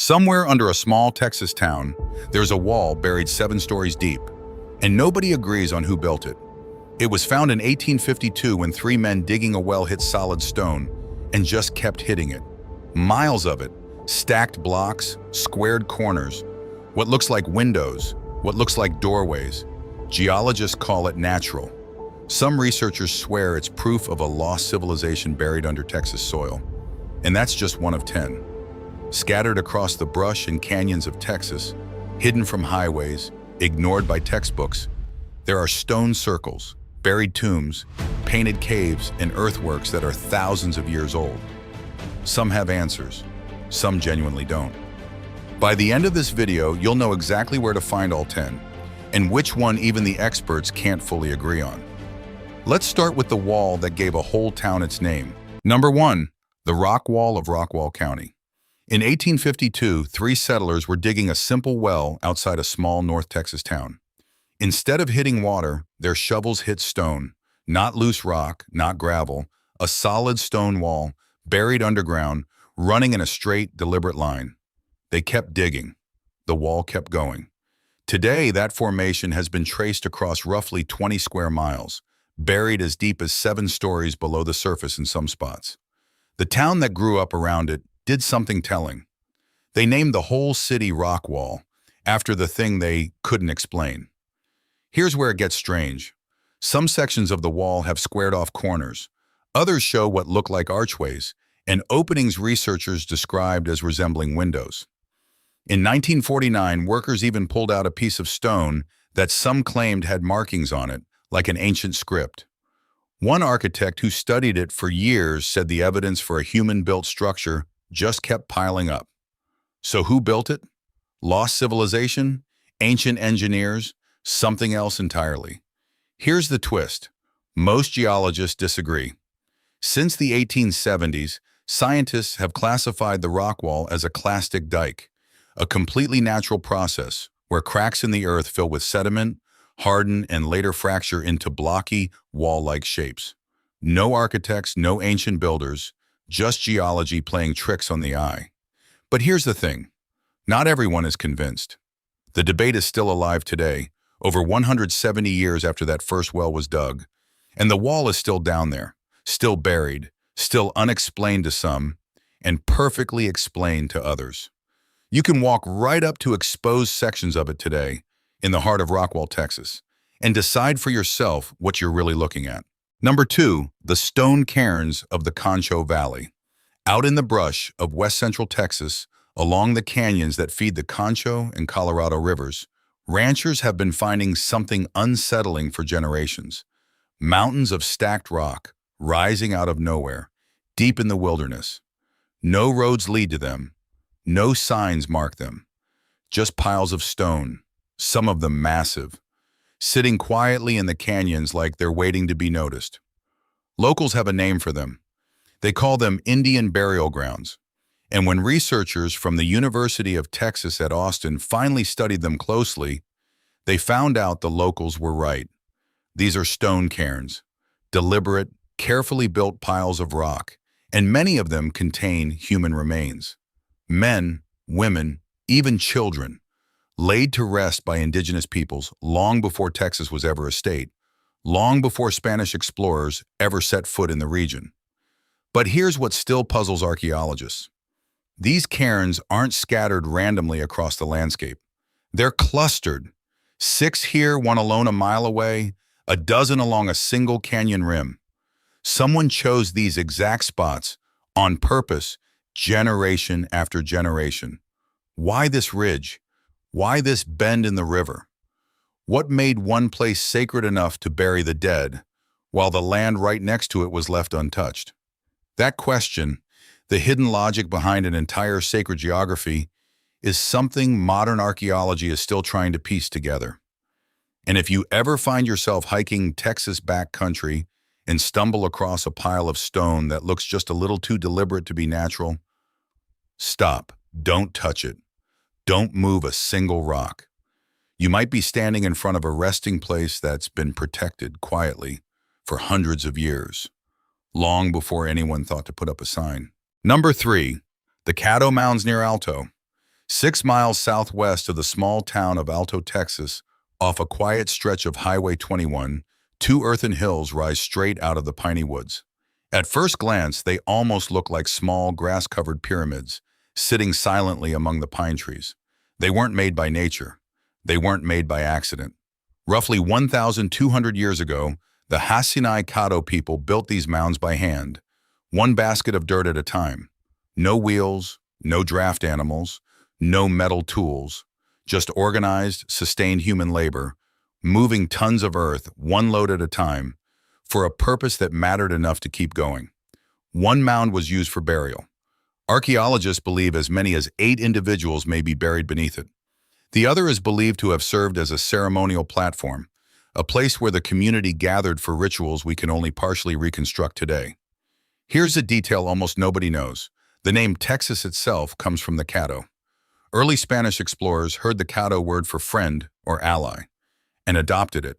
Somewhere under a small Texas town, there's a wall buried 7 stories deep, and nobody agrees on who built it. It was found in 1852 when 3 men digging a well hit solid stone and just kept hitting it. Miles of it, stacked blocks, squared corners, what looks like windows, what looks like doorways. Geologists call it natural. Some researchers swear it's proof of a lost civilization buried under Texas soil. And that's just one of 10. Scattered across the brush and canyons of Texas, hidden from highways, ignored by textbooks, there are stone circles, buried tombs, painted caves, and earthworks that are thousands of years old. Some have answers, some genuinely don't. By the end of this video, you'll know exactly where to find all 10, and which one even the experts can't fully agree on. Let's start with the wall that gave a whole town its name. Number 1, the Rockwall of Rockwall County. In 1852, 3 settlers were digging a simple well outside a small North Texas town. Instead of hitting water, their shovels hit stone, not loose rock, not gravel, a solid stone wall, buried underground, running in a straight, deliberate line. They kept digging. The wall kept going. Today, that formation has been traced across roughly 20 square miles, buried as deep as 7 stories below the surface in some spots. The town that grew up around it did something telling. They named the whole city Rockwall, after the thing they couldn't explain. Here's where it gets strange. Some sections of the wall have squared-off corners. Others show what look like archways, and openings researchers described as resembling windows. In 1949, workers even pulled out a piece of stone that some claimed had markings on it, like an ancient script. One architect who studied it for years said the evidence for a human-built structure just kept piling up. So who built it? Lost civilization? Ancient engineers? Something else entirely? Here's the twist. Most geologists disagree. Since the 1870s, scientists have classified the Rockwall as a clastic dike, a completely natural process where cracks in the earth fill with sediment, harden, and later fracture into blocky, wall-like shapes. No architects, no ancient builders, just geology playing tricks on the eye. But here's the thing. Not everyone is convinced. The debate is still alive today, over 170 years after that first well was dug, and the wall is still down there, still buried, still unexplained to some, and perfectly explained to others. You can walk right up to exposed sections of it today, in the heart of Rockwall, Texas, and decide for yourself what you're really looking at. Number 2, the stone cairns of the Concho Valley. Out in the brush of west central Texas, along the canyons that feed the Concho and Colorado rivers, ranchers have been finding something unsettling for generations. Mountains of stacked rock, rising out of nowhere, deep in the wilderness. No roads lead to them, no signs mark them, just piles of stone, some of them massive, sitting quietly in the canyons like they're waiting to be noticed. Locals have a name for them. They call them Indian burial grounds. And when researchers from the University of Texas at Austin finally studied them closely, they found out the locals were right. These are stone cairns, deliberate, carefully built piles of rock, and many of them contain human remains. Men, women, even children, laid to rest by indigenous peoples long before Texas was ever a state, long before Spanish explorers ever set foot in the region. But here's what still puzzles archaeologists. These cairns aren't scattered randomly across the landscape. They're clustered. 6 here, one alone a mile away, a dozen along a single canyon rim. Someone chose these exact spots on purpose, generation after generation. Why this ridge? Why this bend in the river? What made one place sacred enough to bury the dead, while the land right next to it was left untouched? That question, the hidden logic behind an entire sacred geography, is something modern archaeology is still trying to piece together. And if you ever find yourself hiking Texas backcountry and stumble across a pile of stone that looks just a little too deliberate to be natural, stop. Don't touch it. Don't move a single rock. You might be standing in front of a resting place that's been protected quietly for hundreds of years, long before anyone thought to put up a sign. Number 3, the Caddo Mounds near Alto. 6 miles southwest of the small town of Alto, Texas, off a quiet stretch of Highway 21, two earthen hills rise straight out of the piney woods. At first glance, they almost look like small, grass-covered pyramids, sitting silently among the pine trees. They weren't made by nature. They weren't made by accident. Roughly 1,200 years ago, the Hasinai Caddo people built these mounds by hand, one basket of dirt at a time. No wheels, no draft animals, no metal tools, just organized, sustained human labor, moving tons of earth, one load at a time, for a purpose that mattered enough to keep going. One mound was used for burial. Archaeologists believe as many as 8 individuals may be buried beneath it. The other is believed to have served as a ceremonial platform, a place where the community gathered for rituals we can only partially reconstruct today. Here's a detail almost nobody knows. The name Texas itself comes from the Caddo. Early Spanish explorers heard the Caddo word for friend or ally and adopted it.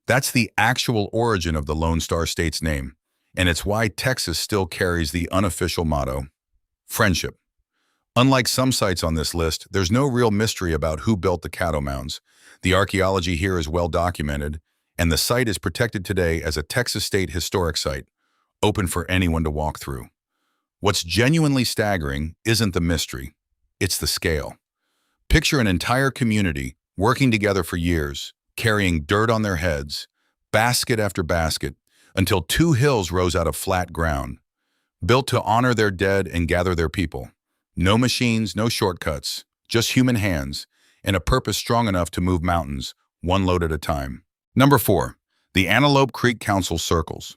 That's the actual origin of the Lone Star State's name, and it's why Texas still carries the unofficial motto, friendship. Unlike some sites on this list, there's no real mystery about who built the Caddo Mounds. The archaeology here is well documented, and the site is protected today as a Texas State Historic Site, open for anyone to walk through. What's genuinely staggering isn't the mystery, it's the scale. Picture an entire community working together for years, carrying dirt on their heads, basket after basket, until 2 hills rose out of flat ground, built to honor their dead and gather their people. No machines, no shortcuts, just human hands, and a purpose strong enough to move mountains, one load at a time. Number 4, the Antelope Creek Council Circles.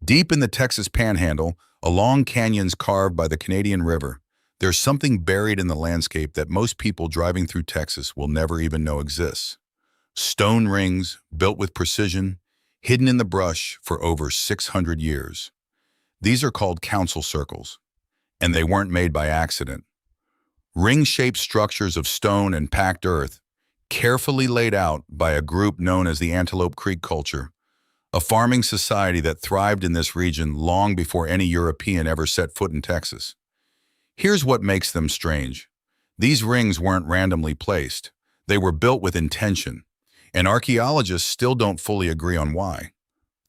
Deep in the Texas Panhandle, along canyons carved by the Canadian River, there's something buried in the landscape that most people driving through Texas will never even know exists. Stone rings, built with precision, hidden in the brush for over 600 years. These are called council circles, and they weren't made by accident. Ring-shaped structures of stone and packed earth, carefully laid out by a group known as the Antelope Creek culture, a farming society that thrived in this region long before any European ever set foot in Texas. Here's what makes them strange. These rings weren't randomly placed. They were built with intention, and archaeologists still don't fully agree on why.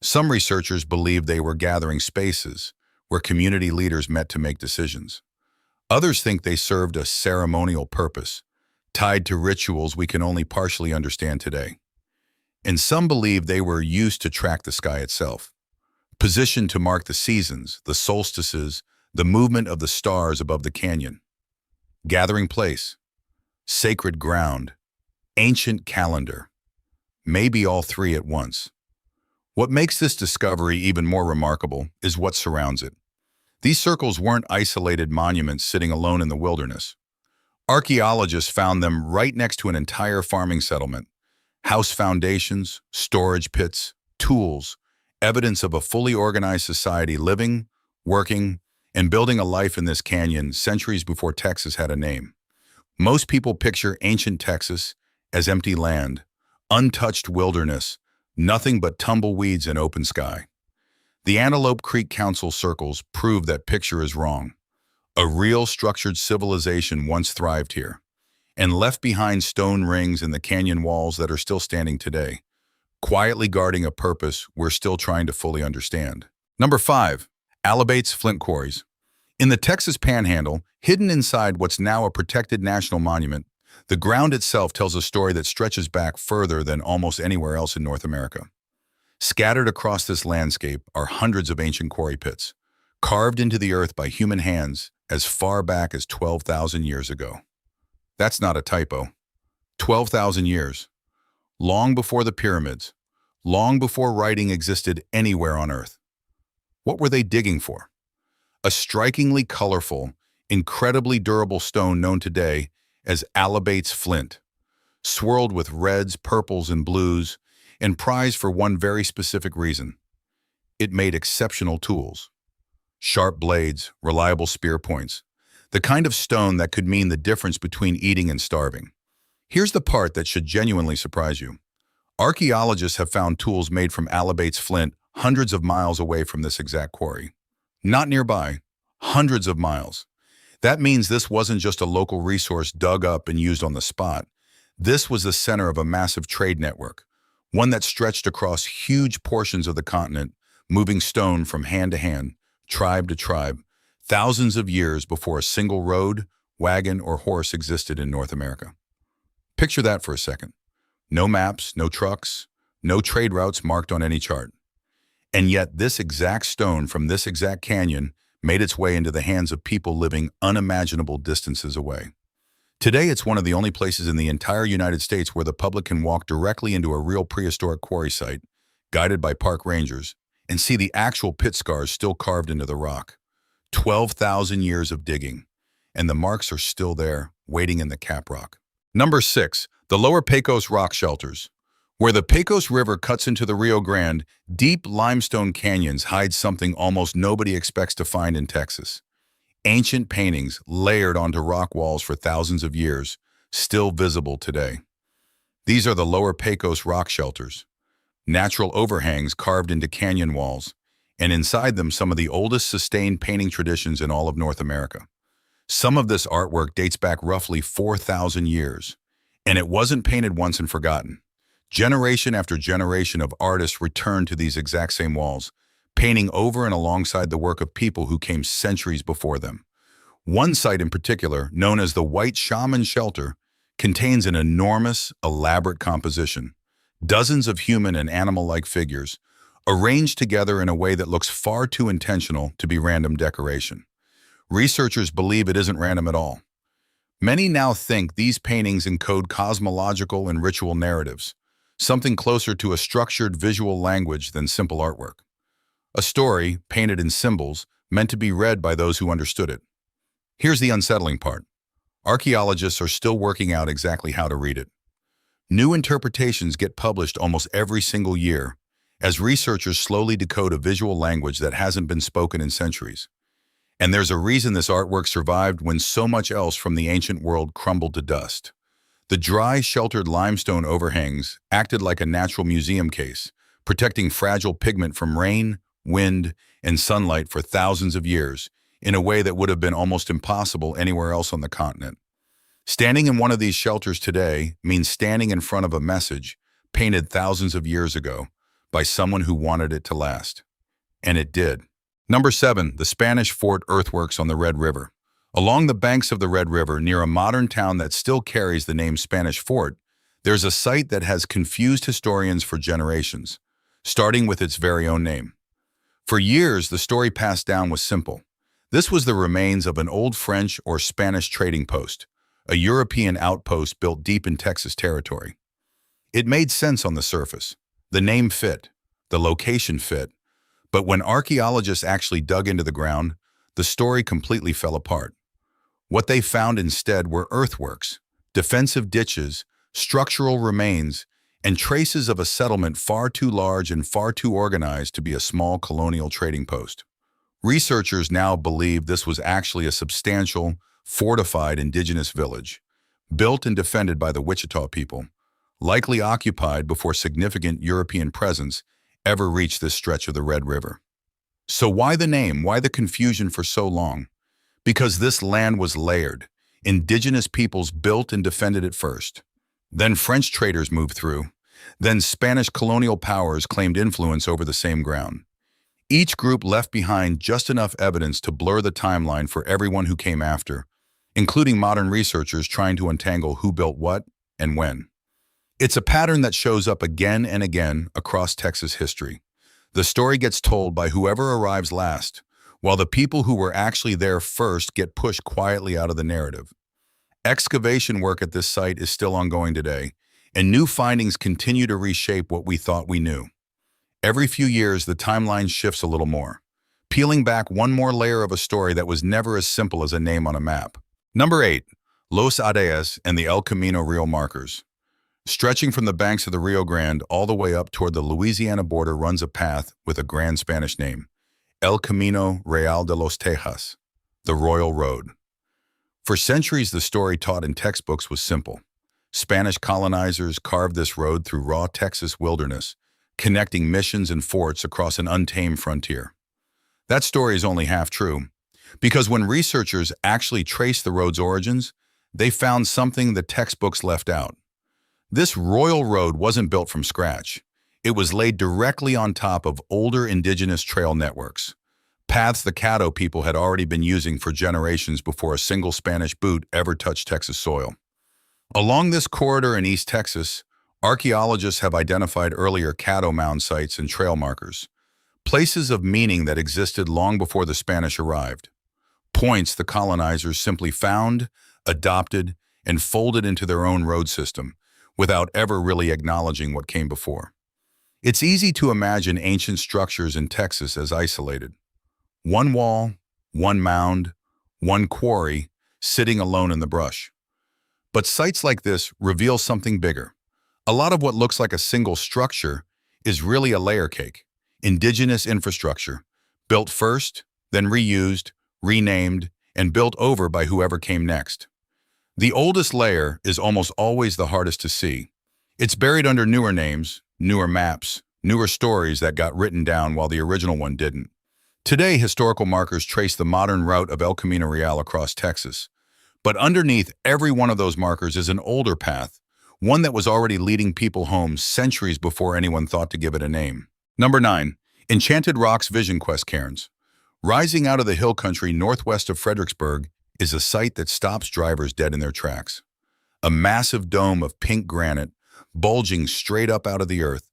Some researchers believe they were gathering spaces where community leaders met to make decisions. Others think they served a ceremonial purpose, tied to rituals we can only partially understand today. And some believe they were used to track the sky itself, positioned to mark the seasons, the solstices, the movement of the stars above the canyon. Gathering place, sacred ground, ancient calendar, maybe all 3 at once. What makes this discovery even more remarkable is what surrounds it. These circles weren't isolated monuments sitting alone in the wilderness. Archaeologists found them right next to an entire farming settlement. House foundations, storage pits, tools, evidence of a fully organized society living, working, and building a life in this canyon centuries before Texas had a name. Most people picture ancient Texas as empty land, untouched wilderness, nothing but tumbleweeds and open sky. The Antelope Creek Council Circles prove that picture is wrong. A real structured civilization once thrived here, and left behind stone rings in the canyon walls that are still standing today, quietly guarding a purpose we're still trying to fully understand. Number 5, Alibates Flint Quarries. In the Texas Panhandle, hidden inside what's now a protected national monument, the ground itself tells a story that stretches back further than almost anywhere else in North America. Scattered across this landscape are hundreds of ancient quarry pits, carved into the earth by human hands as far back as 12,000 years ago. That's not a typo. 12,000 years. Long before the pyramids, long before writing existed anywhere on Earth. What were they digging for? A strikingly colorful, incredibly durable stone known today as Alibates Flint, swirled with reds, purples, and blues, and prized for one very specific reason. It made exceptional tools. Sharp blades, reliable spear points, the kind of stone that could mean the difference between eating and starving. Here's the part that should genuinely surprise you. Archaeologists have found tools made from Alibates flint hundreds of miles away from this exact quarry. Not nearby, hundreds of miles. That means this wasn't just a local resource dug up and used on the spot. This was the center of a massive trade network, one that stretched across huge portions of the continent, moving stone from hand to hand, tribe to tribe, thousands of years before a single road, wagon, or horse existed in North America. Picture that for a second. No maps, no trucks, no trade routes marked on any chart. And yet this exact stone from this exact canyon made its way into the hands of people living unimaginable distances away. Today, it's one of the only places in the entire United States where the public can walk directly into a real prehistoric quarry site, guided by park rangers, and see the actual pit scars still carved into the rock. 12,000 years of digging, and the marks are still there, waiting in the cap rock. Number 6, the Lower Pecos Rock Shelters. Where the Pecos River cuts into the Rio Grande, deep limestone canyons hide something almost nobody expects to find in Texas. Ancient paintings layered onto rock walls for thousands of years, still visible today. These are the Lower Pecos Rock Shelters, natural overhangs carved into canyon walls, and inside them some of the oldest sustained painting traditions in all of North America. Some of this artwork dates back roughly 4,000 years, and it wasn't painted once and forgotten. Generation after generation of artists returned to these exact same walls, painting over and alongside the work of people who came centuries before them. One site in particular, known as the White Shaman Shelter, contains an enormous, elaborate composition. Dozens of human and animal-like figures, arranged together in a way that looks far too intentional to be random decoration. Researchers believe it isn't random at all. Many now think these paintings encode cosmological and ritual narratives, something closer to a structured visual language than simple artwork. A story, painted in symbols, meant to be read by those who understood it. Here's the unsettling part. Archaeologists are still working out exactly how to read it. New interpretations get published almost every single year, as researchers slowly decode a visual language that hasn't been spoken in centuries. And there's a reason this artwork survived when so much else from the ancient world crumbled to dust. The dry, sheltered limestone overhangs acted like a natural museum case, protecting fragile pigment from rain, wind, and sunlight for thousands of years, in a way that would have been almost impossible anywhere else on the continent. Standing in one of these shelters today means standing in front of a message painted thousands of years ago by someone who wanted it to last. And it did. Number 7, the Spanish Fort earthworks on the Red River. Along the banks of the Red River, near a modern town that still carries the name Spanish Fort, there's a site that has confused historians for generations, starting with its very own name. For years, the story passed down was simple. This was the remains of an old French or Spanish trading post, a European outpost built deep in Texas territory. It made sense on the surface. The name fit, the location fit, but when archaeologists actually dug into the ground, the story completely fell apart. What they found instead were earthworks, defensive ditches, structural remains, and traces of a settlement far too large and far too organized to be a small colonial trading post. Researchers now believe this was actually a substantial, fortified indigenous village, built and defended by the Wichita people, likely occupied before significant European presence ever reached this stretch of the Red River. So why the name? Why the confusion for so long? Because this land was layered. Indigenous peoples built and defended it first. Then French traders moved through. Then Spanish colonial powers claimed influence over the same ground. Each group left behind just enough evidence to blur the timeline for everyone who came after, including modern researchers trying to untangle who built what and when. It's a pattern that shows up again and again across Texas history. The story gets told by whoever arrives last, while the people who were actually there first get pushed quietly out of the narrative. Excavation work at this site is still ongoing today, and new findings continue to reshape what we thought we knew. Every few years, the timeline shifts a little more, peeling back one more layer of a story that was never as simple as a name on a map. Number 8, Los Adeas and the El Camino Real markers. Stretching from the banks of the Rio Grande all the way up toward the Louisiana border runs a path with a grand Spanish name, El Camino Real de los Tejas, the Royal Road. For centuries, the story taught in textbooks was simple. Spanish colonizers carved this road through raw Texas wilderness, connecting missions and forts across an untamed frontier. That story is only half true. Because when researchers actually traced the road's origins, they found something the textbooks left out. This royal road wasn't built from scratch. It was laid directly on top of older indigenous trail networks, paths the Caddo people had already been using for generations before a single Spanish boot ever touched Texas soil. Along this corridor in East Texas, archaeologists have identified earlier Caddo Mound sites and trail markers, places of meaning that existed long before the Spanish arrived, points the colonizers simply found, adopted, and folded into their own road system without ever really acknowledging what came before. It's easy to imagine ancient structures in Texas as isolated. One wall, one mound, one quarry, sitting alone in the brush. But sites like this reveal something bigger. A lot of what looks like a single structure is really a layer cake. Indigenous infrastructure, built first, then reused, renamed, and built over by whoever came next. The oldest layer is almost always the hardest to see. It's buried under newer names, newer maps, newer stories that got written down while the original one didn't. Today, historical markers trace the modern route of El Camino Real across Texas. But underneath every one of those markers is an older path, one that was already leading people home centuries before anyone thought to give it a name. Number 9. Enchanted Rock's Vision Quest Cairns. Rising out of the hill country northwest of Fredericksburg is a site that stops drivers dead in their tracks. A massive dome of pink granite, bulging straight up out of the earth,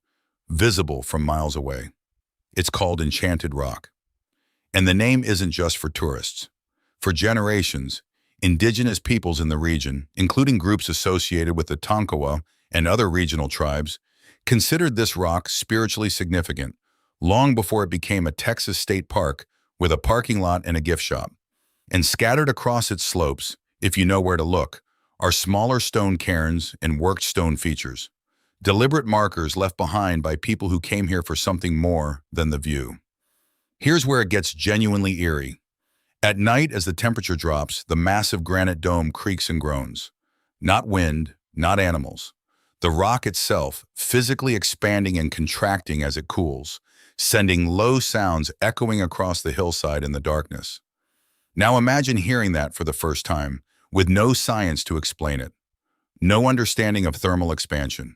visible from miles away. It's called Enchanted Rock. And the name isn't just for tourists. For generations, indigenous peoples in the region, including groups associated with the Tonkawa and other regional tribes, considered this rock spiritually significant, long before it became a Texas state park with a parking lot and a gift shop. And scattered across its slopes, if you know where to look, are smaller stone cairns and worked stone features, deliberate markers left behind by people who came here for something more than the view. Here's where it gets genuinely eerie. At night, as the temperature drops, the massive granite dome creaks and groans. Not wind, not animals. The rock itself, physically expanding and contracting as it cools, sending low sounds echoing across the hillside in the darkness. Now imagine hearing that for the first time, with no science to explain it. No understanding of thermal expansion.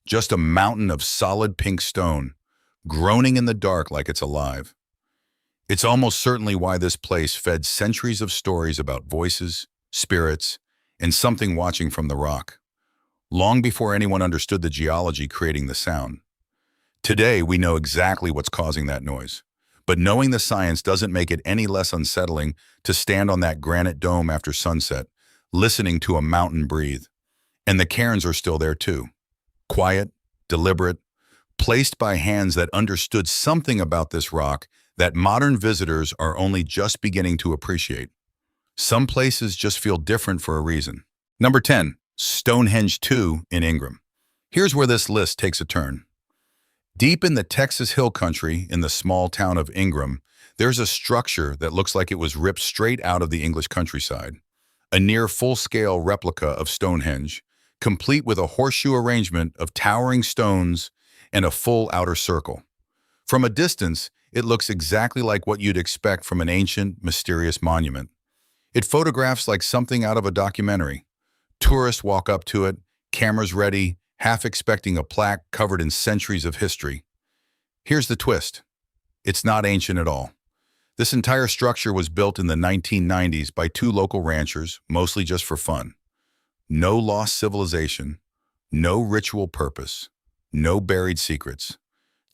Just a mountain of solid pink stone, groaning in the dark like it's alive. It's almost certainly why this place fed centuries of stories about voices, spirits, and something watching from the rock, long before anyone understood the geology creating the sound. Today, we know exactly what's causing that noise, but knowing the science doesn't make it any less unsettling to stand on that granite dome after sunset, listening to a mountain breathe. And the cairns are still there too. Quiet, deliberate, placed by hands that understood something about this rock that modern visitors are only just beginning to appreciate. Some places just feel different for a reason. Number 10. Stonehenge II in Ingram. Here's where this list takes a turn. Deep in the Texas hill country, in the small town of Ingram, there's a structure that looks like it was ripped straight out of the English countryside. A near full-scale replica of Stonehenge, complete with a horseshoe arrangement of towering stones and a full outer circle. From a distance, it looks exactly like what you'd expect from an ancient, mysterious monument. It photographs like something out of a documentary. Tourists walk up to it, cameras ready, half expecting a plaque covered in centuries of history. Here's the twist. It's not ancient at all. This entire structure was built in the 1990s by two local ranchers, mostly just for fun. No lost civilization, no ritual purpose, no buried secrets.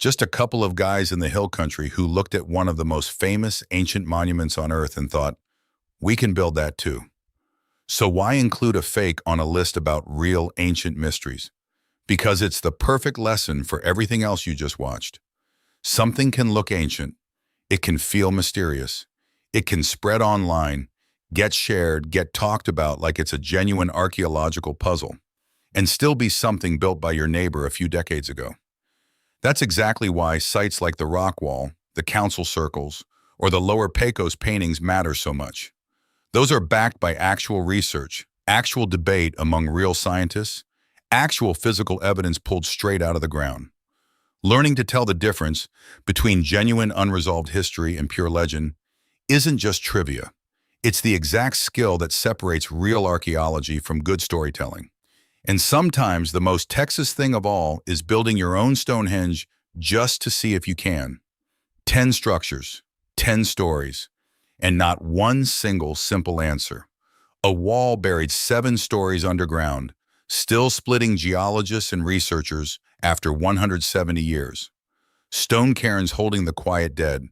Just a couple of guys in the hill country who looked at one of the most famous ancient monuments on Earth and thought, we can build that too. So why include a fake on a list about real ancient mysteries? Because it's the perfect lesson for everything else you just watched. Something can look ancient, it can feel mysterious, it can spread online, get shared, get talked about like it's a genuine archaeological puzzle, and still be something built by your neighbor a few decades ago. That's exactly why sites like the Rockwall, the Council Circles, or the Lower Pecos paintings matter so much. Those are backed by actual research, actual debate among real scientists, actual physical evidence pulled straight out of the ground. Learning to tell the difference between genuine unresolved history and pure legend isn't just trivia. It's the exact skill that separates real archaeology from good storytelling. And sometimes the most Texas thing of all is building your own Stonehenge just to see if you can. 10 structures, 10 stories, and not one single simple answer. A wall buried 7 stories underground, still splitting geologists and researchers after 170 years. Stone cairns holding the quiet dead,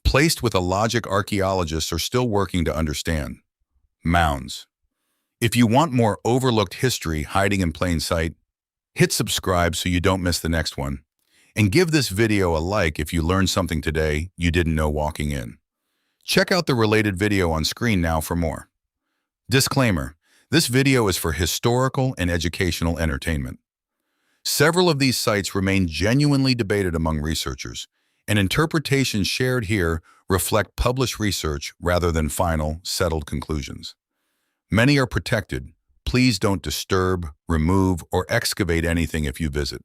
placed with a logic archaeologists are still working to understand. Mounds. If you want more overlooked history hiding in plain sight, hit subscribe so you don't miss the next one. And give this video a like if you learned something today you didn't know walking in. Check out the related video on screen now for more. Disclaimer: this video is for historical and educational entertainment. Several of these sites remain genuinely debated among researchers, and interpretations shared here reflect published research rather than final, settled conclusions. Many are protected. Please don't disturb, remove, or excavate anything if you visit.